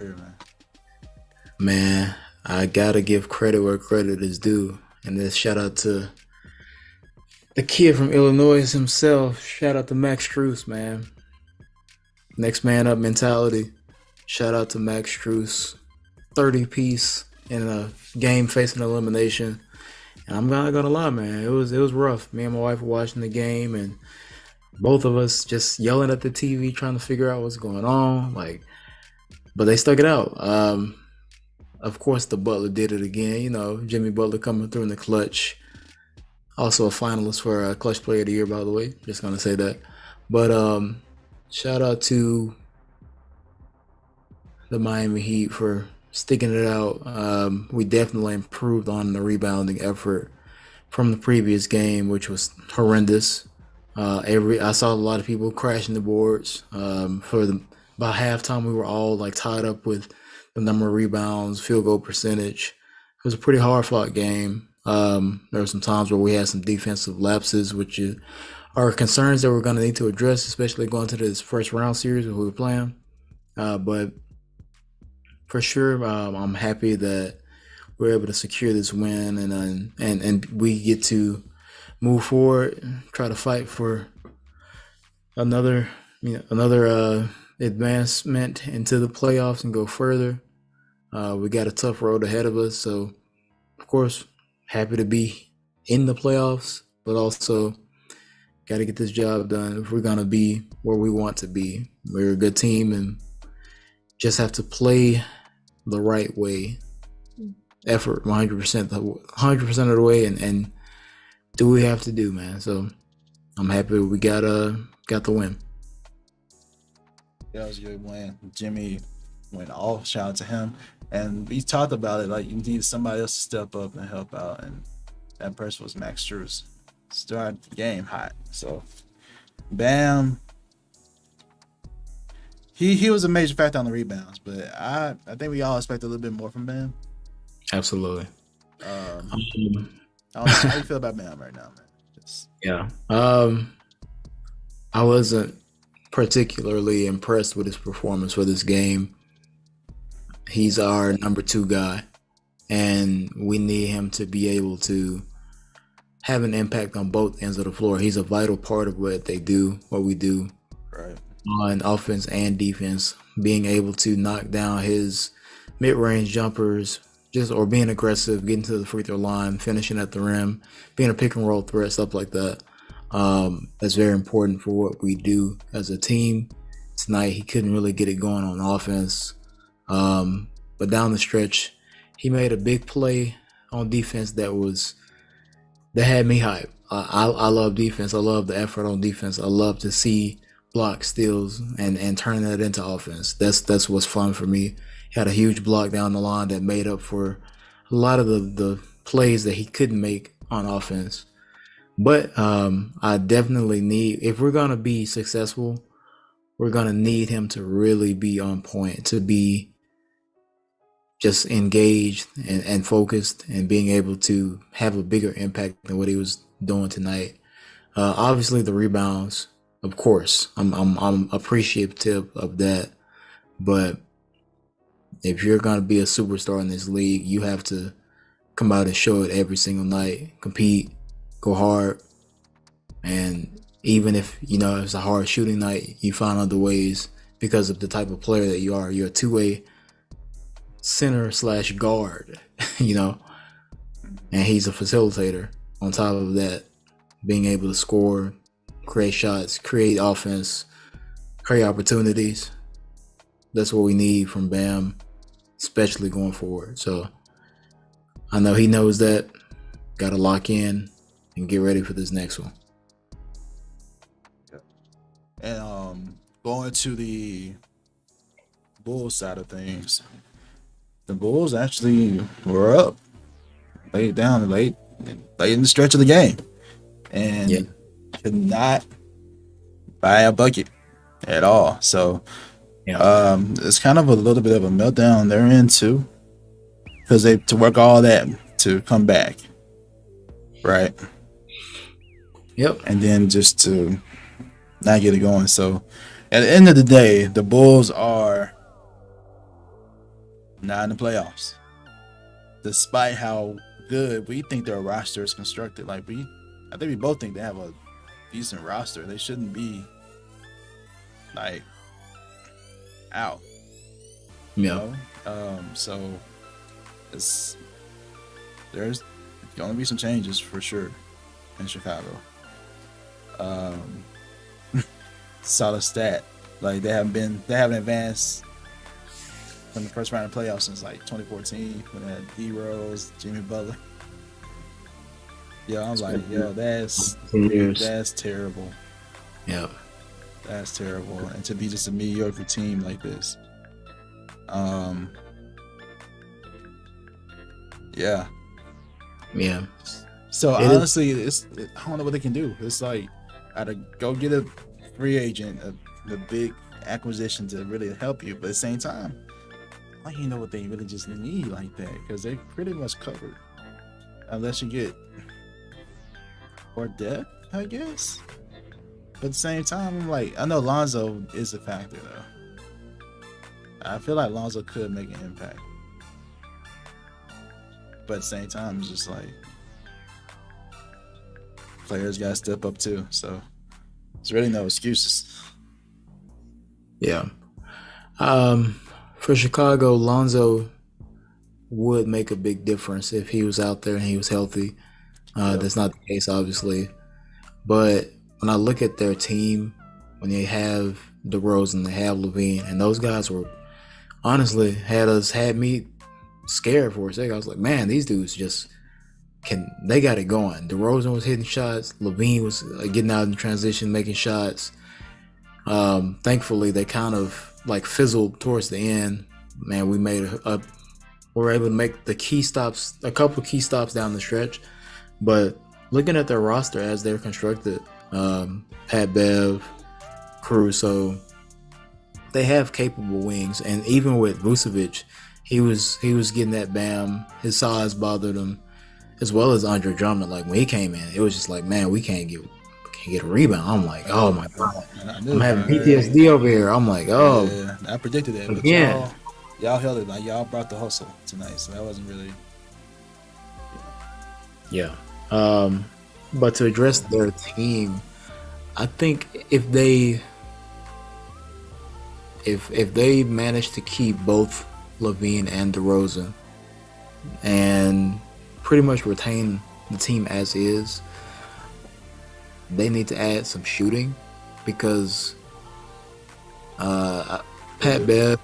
Here, man. Man, I gotta give credit where credit is due. And this shout out to the kid from Illinois himself. Shout out to Max Struess, man. Next man up mentality. Shout out to Max Struess. 30 piece in a game facing elimination. And I'm not gonna lie, man. It was rough. Me and my wife were watching the game and both of us just yelling at the TV trying to figure out what's going on. But they stuck it out. Of course, the Butler did it again. Jimmy Butler coming through in the clutch. Also a finalist for Clutch Player of the Year, by the way. Just gonna say that. But shout out to the Miami Heat for sticking it out. We definitely improved on the rebounding effort from the previous game, which was horrendous. I saw a lot of people crashing the boards. By halftime, we were all tied up with the number of rebounds, field goal percentage. It was a pretty hard fought game. There were some times where we had some defensive lapses, which are concerns that we're going to need to address, especially going to this first round series that we were playing. But for sure, I'm happy that we're able to secure this win, and we get to move forward, try to fight for another advancement into the playoffs and go further. We got a tough road ahead of us, so of course, happy to be in the playoffs, but also got to get this job done if we're gonna be where we want to be. We're a good team and just have to play the right way, effort 100% of the way, and do what we have to do, man. So I'm happy we got the win. Yeah, it was a good win. Jimmy went off. Shout out to him. And we talked about it, you need somebody else to step up and help out. And that person was Max Struess. Started the game hot. So, Bam. He was a major factor on the rebounds, but I think we all expect a little bit more from Bam. Absolutely. I don't know how you feel about Bam right now, man. Yeah. I wasn't particularly impressed with his performance for this game. He's our number 2 guy, and we need him to be able to have an impact on both ends of the floor. He's a vital part of what we do, right, on offense and defense. Being able to knock down his mid-range jumpers, or being aggressive, getting to the free throw line, finishing at the rim, being a pick and roll threat, stuff like that. That's very important for what we do as a team. Tonight, he couldn't really get it going on offense. But down the stretch, he made a big play on defense that had me hyped. I love defense. I love the effort on defense. I love to see block steals and turning that into offense. That's what's fun for me. He had a huge block down the line that made up for a lot of the plays that he couldn't make on offense. But I definitely need, if we're going to be successful, we're going to need him to really be on point, to be just engaged and focused and being able to have a bigger impact than what he was doing tonight. Obviously, the rebounds, of course, I'm appreciative of that. But if you're going to be a superstar in this league, you have to come out and show it every single night, compete, go hard. And even if, it's a hard shooting night, you find other ways because of the type of player that you are. You're a two-way center/guard, and he's a facilitator. On top of that, being able to score, create shots, create offense, create opportunities. That's what we need from Bam, especially going forward. So I know he knows that. Got to lock in and get ready for this next one. And going to the Bulls side of things, the Bulls actually were up, laid down late in the stretch of the game, and could not buy a bucket at all. So it's kind of a little bit of a meltdown they're in too, because they to work all that to come back, right? Yep. And then just to not get it going. So at the end of the day, the Bulls are not in the playoffs. Despite how good we think their roster is constructed, I think we both think they have a decent roster. They shouldn't be like out. Yeah. So there's gonna be some changes for sure in Chicago. Solid stat. Like they haven't advanced from the first round of playoffs since like 2014 when they had D Rose, Jimmy Butler. Yeah, I'm like, that's terrible. Yeah. That's terrible. And to be just a mediocre team like this. Yeah. Yeah. So honestly, I don't know what they can do. It's like, gotta go get a free agent, a big acquisition to really help you. But at the same time, I don't know what they really just need like that, because they're pretty much covered. Unless you get more depth, I guess. But at the same time, I'm like, I know Lonzo is a factor though. I feel like Lonzo could make an impact. But at the same time, it's just like players gotta step up too. So there's really no excuses. Yeah. For Chicago, Lonzo would make a big difference if he was out there and he was healthy. That's not the case, obviously. But when I look at their team, when they have DeRozan, they have LaVine, and those guys were honestly had me scared for a second. I was like, man, these dudes they got it going. DeRozan was hitting shots. LaVine was getting out in transition, making shots. Thankfully, they kind of like fizzled towards the end. Man, we were able to make a couple key stops down the stretch. But looking at their roster as they're constructed, Pat Bev, Caruso, they have capable wings. And even with Vucevic, he was getting that Bam. His size bothered him, as well as Andre Drummond. Like when he came in, it was just like, man, we can't get a rebound. I'm like, oh my god, I'm having PTSD over here. I'm like, oh, yeah, I predicted that. But y'all held it. Like y'all brought the hustle tonight, so that wasn't really. Yeah. But to address their team, I think if they manage to keep both LaVine and DeRozan and pretty much retain the team as is, they need to add some shooting, because Pat Bev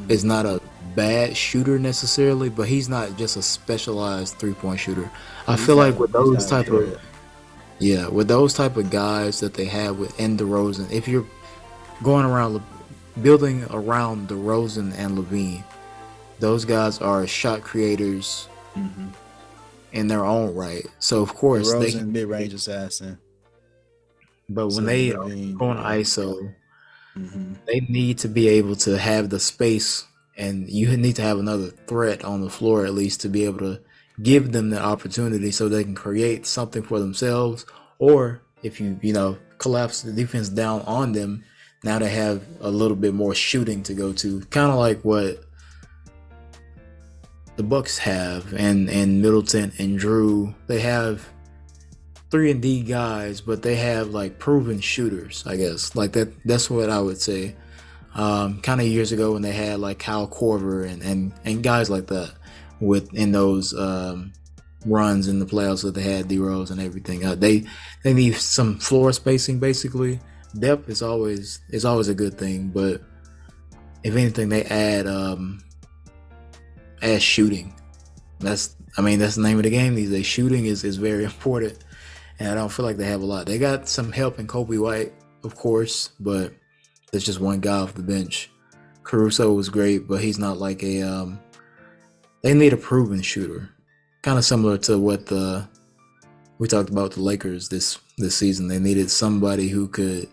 is not a bad shooter necessarily, but he's not just a specialized 3-point shooter. I feel like with those type of guys that they have within DeRozan, if you're going around building around DeRozan and LaVine, those guys are shot creators in their own right. So of course DeRozan, they can mid-range assassin. But when they go on ISO, they need to be able to have the space, and you need to have another threat on the floor at least to be able to give them the opportunity so they can create something for themselves. Or if you collapse the defense down on them, now they have a little bit more shooting to go to, kind of like what the Bucks have, and Middleton and Drew. They have 3-and-D guys, but they have like proven shooters, I guess. Like that's what I would say. Kind of years ago when they had like Kyle Korver and guys like that in those runs in the playoffs that they had D-Rose and everything. They need some floor spacing, basically. Depth is always a good thing, but if anything, they add shooting. That's the name of the game these days. Shooting is very important, and I don't feel like they have a lot. They got some help in Kobe White, of course, but there's just one guy off the bench. Caruso was great, but he's not like a. They need a proven shooter, kind of similar to what we talked about the Lakers this season. They needed somebody who could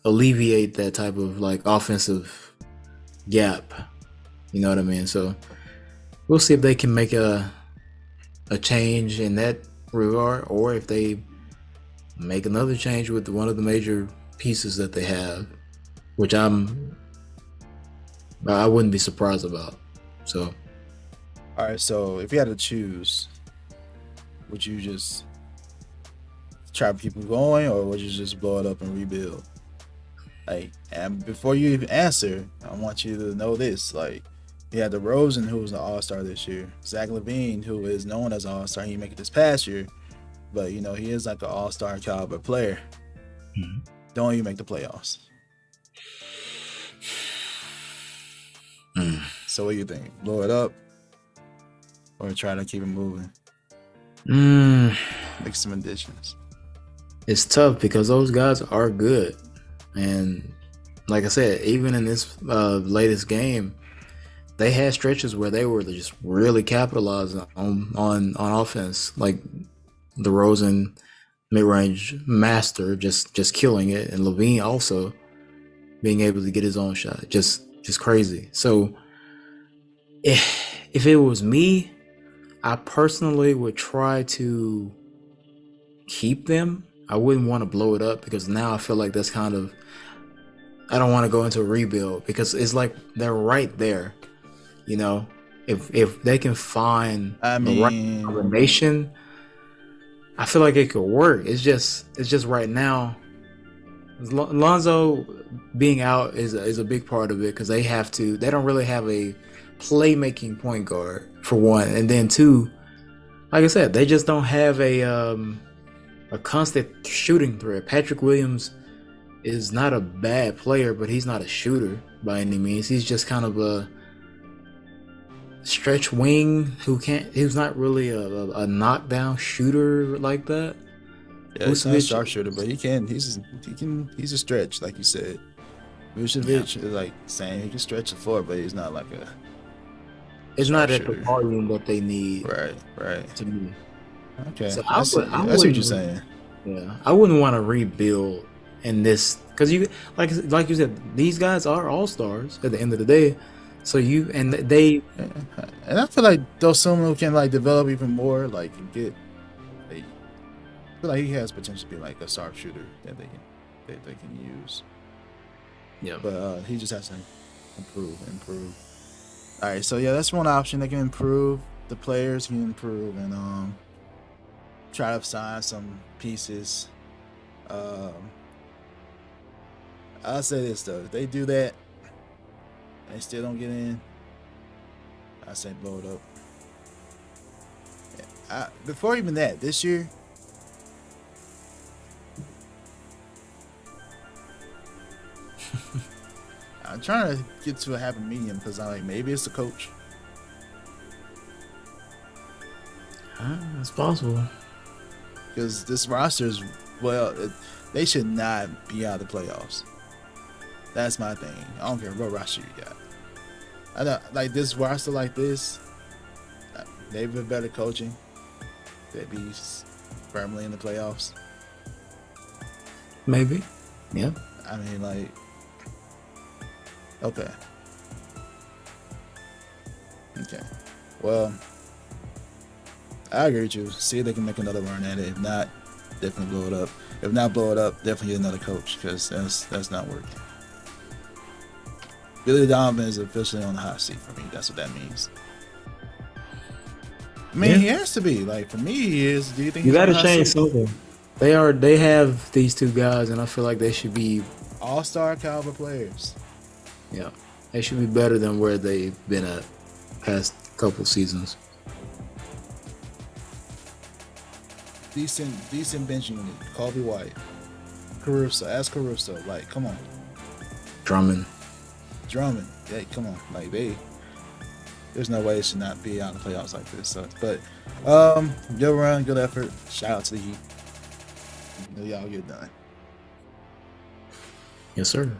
alleviate that type of like offensive gap. You know what I mean? So we'll see if they can make a change in that regard, or if they make another change with one of the major pieces that they have, which I wouldn't be surprised about. So, All right, so if you had to choose, would you just try to keep it going, or would you just blow it up and rebuild? Like, and before you even answer, I want you to know this. Like, you had DeRozan, who was an All-Star this year. Zach LaVine, who is known as an All-Star. He didn't make it this past year, but you know he is like an All-Star caliber player. mm-hmm. Don't even make the playoffs. So what do you think? Blow it up, or try to keep it moving? Make some additions. It's tough because those guys are good, and like I said, even in this latest game, they had stretches where they were just really capitalizing on offense, like DeRozan, mid-range master, just killing it, and LaVine also being able to get his own shot, just crazy. So if it was me, I personally would try to keep them. I wouldn't want to blow it up because now I feel like that's kind of, I don't want to go into a rebuild because it's like they're right there. You know, if they can find the right combination, I feel like it could work. It's just right now, Lonzo being out is a big part of it because they don't really have a playmaking point guard for one, and then two, like I said, they just don't have a constant shooting threat. Patrick Williams is not a bad player, but he's not a shooter by any means. He's just kind of a stretch wing who's not really a knockdown shooter like that. Yeah, he's not a sharpshooter, but he's a stretch, like you said. Vucevic is like saying he can stretch the floor, but he's not like a. It's not at the volume that they need. Right. To me. Okay, so I see what you're saying. Yeah, I wouldn't want to rebuild in this because you like you said, these guys are all stars at the end of the day. So and I feel like those someone who can like develop even more, like get. I feel like he has potential to be like a sharpshooter that they can use. Yeah, but he just has to improve. All right, so yeah, that's one option. They can improve. The players can improve and try to sign some pieces. I'll say this though: if they do that, and they still don't get in, I say blow it up. Before even that, this year. I'm trying to get to a happy medium because I'm like, maybe it's the coach. It's possible. Because this roster is, they should not be out of the playoffs. That's my thing. I don't care what roster you got. I know, like this roster like this, they've been better coaching. They'd be firmly in the playoffs. Maybe. Yeah. I mean, like, okay. Well, I agree with you. See if they can make another run at it. If not, definitely blow it up. If not blow it up, definitely get another coach because that's not working. Billy Donovan is officially on the hot seat for me. That's what that means. I mean, he has to be. Like, for me, he is. Do you think you got to change something? They have these two guys, and I feel like they should be all-star caliber players. Yeah, they should be better than where they've been at past couple seasons. Decent bench unit. Kobe White, Caruso. Ask Caruso. Like, come on. Drummond. Hey, come on. Like, there's no way it should not be out of the playoffs like this. So, but good run, good effort. Shout out to the Heat. Y'all get done. Yes, sir.